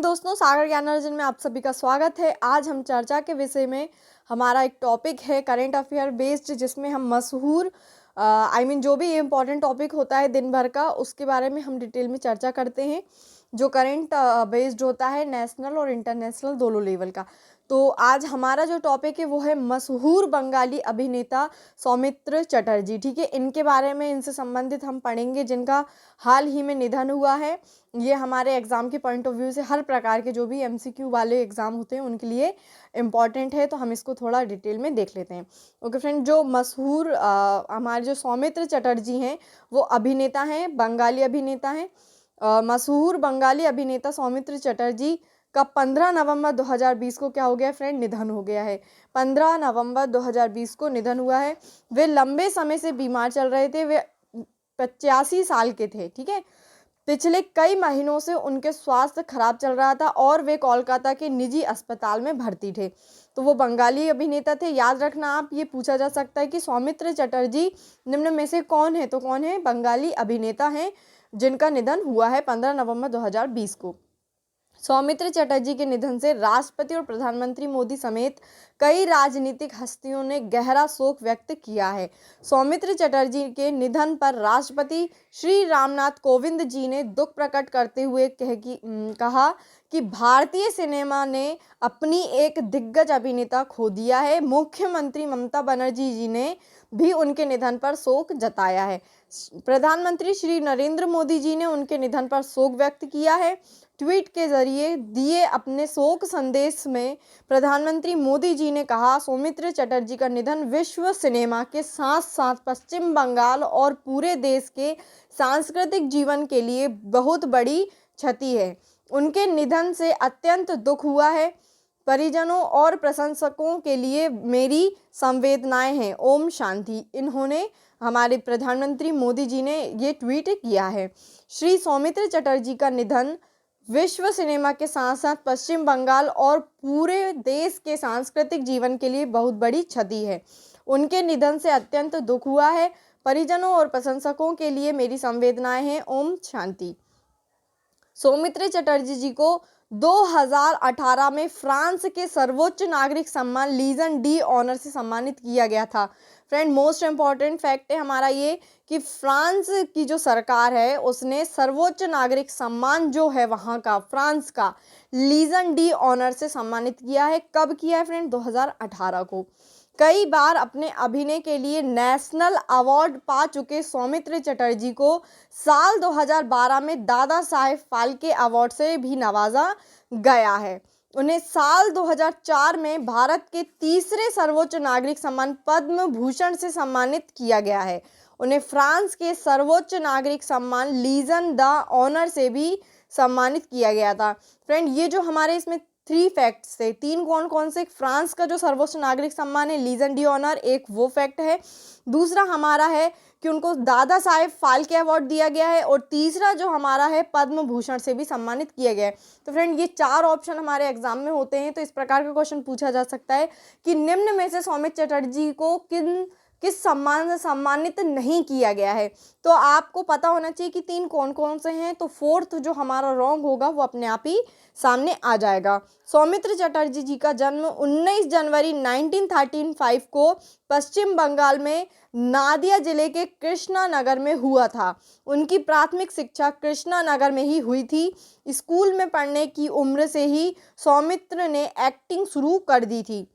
दोस्तों, सागर ज्ञानार्जन में आप सभी का स्वागत है। आज हम चर्चा के विषय में हमारा एक टॉपिक है करंट अफेयर बेस्ड, जिसमें हम मशहूर जो भी इम्पोर्टेंट टॉपिक होता है दिन भर का, उसके बारे में हम डिटेल में चर्चा करते हैं, जो करंट बेस्ड होता है नेशनल और इंटरनेशनल दोनों लेवल का। तो आज हमारा जो टॉपिक है वो है मशहूर बंगाली अभिनेता सौमित्र चटर्जी। ठीक है, इनके बारे में, इनसे संबंधित हम पढ़ेंगे, जिनका हाल ही में निधन हुआ है। ये हमारे एग्ज़ाम के पॉइंट ऑफ व्यू से, हर प्रकार के जो भी एमसीक्यू वाले एग्ज़ाम होते हैं उनके लिए इम्पॉर्टेंट है, तो हम इसको थोड़ा डिटेल में देख लेते हैं। ओके फ्रेंड, जो मशहूर हमारे जो सौमित्र चटर्जी हैं वो अभिनेता हैं, बंगाली अभिनेता हैं। मशहूर बंगाली अभिनेता सौमित्र चटर्जी का 15 नवंबर 2020 को क्या हो गया फ्रेंड, निधन हो गया है। 15 नवंबर 2020 को निधन हुआ है। वे लंबे समय से बीमार चल रहे थे। वे 85 साल के थे। ठीक है, पिछले कई महीनों से उनके स्वास्थ्य खराब चल रहा था और वे कोलकाता के निजी अस्पताल में भर्ती थे। तो वो बंगाली अभिनेता थे। याद रखना, आप ये पूछा जा सकता है कि सौमित्र चटर्जी निम्न में से कौन है, तो कौन है, बंगाली अभिनेता हैं जिनका निधन हुआ है 15 नवंबर 2020 को। सौमित्र चटर्जी के निधन से राष्ट्रपति और प्रधानमंत्री मोदी समेत कई राजनीतिक हस्तियों ने गहरा शोक व्यक्त किया है। सौमित्र चटर्जी के निधन पर राष्ट्रपति श्री रामनाथ कोविंद जी ने दुख प्रकट करते हुए कहा कि भारतीय सिनेमा ने अपनी एक दिग्गज अभिनेता खो दिया है। मुख्यमंत्री ममता बनर्जी जी ने भी उनके निधन पर शोक जताया है। प्रधानमंत्री श्री नरेंद्र मोदी जी ने उनके निधन पर शोक व्यक्त किया है। ट्वीट के जरिए दिए अपने शोक संदेश में प्रधानमंत्री मोदी जी ने कहा, सौमित्र चटर्जी का निधन विश्व सिनेमा के साथ साथ पश्चिम बंगाल और पूरे देश के सांस्कृतिक जीवन के लिए बहुत बड़ी क्षति है। उनके निधन से अत्यंत दुख हुआ है। परिजनों और प्रशंसकों के लिए मेरी संवेदनाएं हैं। ओम शांति। इन्होंने, हमारे प्रधानमंत्री मोदी जी ने ये ट्वीट किया है। श्री सौमित्र चटर्जी का निधन विश्व सिनेमा के साथ साथ पश्चिम बंगाल और पूरे देश के सांस्कृतिक जीवन के लिए बहुत बड़ी क्षति है। उनके निधन से अत्यंत दुख हुआ है। परिजनों और प्रशंसकों के लिए मेरी संवेदनाएं हैं। ओम शांति। सौमित्र चटर्जी जी को 2018 में फ्रांस के सर्वोच्च नागरिक सम्मान लीजन डी ऑनर से सम्मानित किया गया था। फ्रेंड, मोस्ट इम्पॉर्टेंट फैक्ट है हमारा ये कि फ्रांस की जो सरकार है उसने सर्वोच्च नागरिक सम्मान जो है वहाँ का, फ्रांस का लीजन डी ऑनर से सम्मानित किया है। कब किया है फ्रेंड, 2018 को। कई बार अपने अभिनय के लिए नेशनल अवार्ड पा चुके सौमित्र चटर्जी को साल 2012 में दादा साहेब फाल्के अवार्ड से भी नवाजा गया है। उन्हें साल 2004 में भारत के तीसरे सर्वोच्च नागरिक सम्मान पद्म भूषण से सम्मानित किया गया है। उन्हें फ्रांस के सर्वोच्च नागरिक सम्मान लीजन द ऑनर से भी सम्मानित किया गया था। फ्रेंड, ये जो हमारे इसमें 3 फैक्ट्स थे, 3 कौन कौन से, फ्रांस का जो सर्वोच्च नागरिक सम्मान है लीजन डी ऑनर, एक वो फैक्ट है। दूसरा हमारा है कि उनको दादा साहेब फाल्के अवार्ड दिया गया है, और तीसरा जो हमारा है पद्म भूषण से भी सम्मानित किया गया है। तो फ्रेंड, ये 4 ऑप्शन हमारे एग्जाम में होते हैं। तो इस प्रकार का क्वेश्चन पूछा जा सकता है कि निम्न में से सौमित्र चटर्जी को किस सम्मान से सम्मानित नहीं किया गया है। तो आपको पता होना चाहिए कि 3 कौन कौन से हैं। तो 4th जो हमारा रॉन्ग होगा वो अपने आप ही सामने आ जाएगा। सौमित्र चटर्जी जी का जन्म 19 जनवरी 1935 को पश्चिम बंगाल में नादिया जिले के कृष्णा नगर में हुआ था। उनकी प्राथमिक शिक्षा कृष्णा नगर में ही हुई थी। स्कूल में पढ़ने की उम्र से ही सौमित्र ने एक्टिंग शुरू कर दी थी।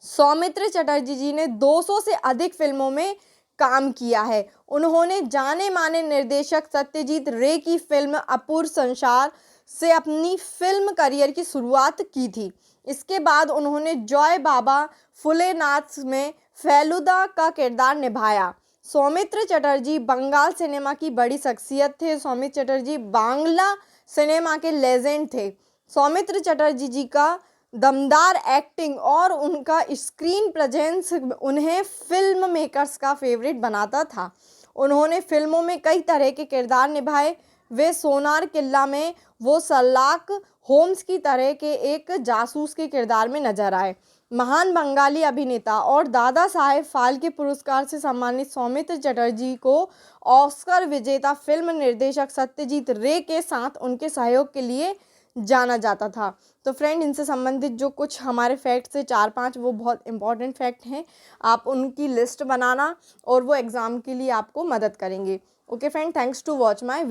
सौमित्र चटर्जी जी ने 200 से अधिक फिल्मों में काम किया है। उन्होंने जाने माने निर्देशक सत्यजीत रे की फिल्म अपूर्व संसार से अपनी फिल्म करियर की शुरुआत की थी। इसके बाद उन्होंने जॉय बाबा फुलेनाथ में फेलुदा का किरदार निभाया। सौमित्र चटर्जी बंगाल सिनेमा की बड़ी शख्सियत थे। सौमित्र चटर्जी बांग्ला सिनेमा के लेजेंड थे। सौमित्र चटर्जी जी का दमदार एक्टिंग और उनका स्क्रीन प्रेजेंस उन्हें फिल्म मेकर्स का फेवरेट बनाता था। उन्होंने फिल्मों में कई तरह के किरदार निभाए। वे सोनार किला में वो शर्लॉक होम्स की तरह के एक जासूस के किरदार में नजर आए। महान बंगाली अभिनेता और दादा साहेब फाल्के पुरस्कार से सम्मानित सौमित्र चटर्जी को ऑस्कर विजेता फिल्म निर्देशक सत्यजीत रे के साथ उनके सहयोग के लिए जाना जाता था। तो फ्रेंड, इनसे संबंधित जो कुछ हमारे फैक्ट्स थे 4-5, वो बहुत इंपॉर्टेंट फैक्ट हैं। आप उनकी लिस्ट बनाना और वो एग्ज़ाम के लिए आपको मदद करेंगे। Okay friend, thanks to watch my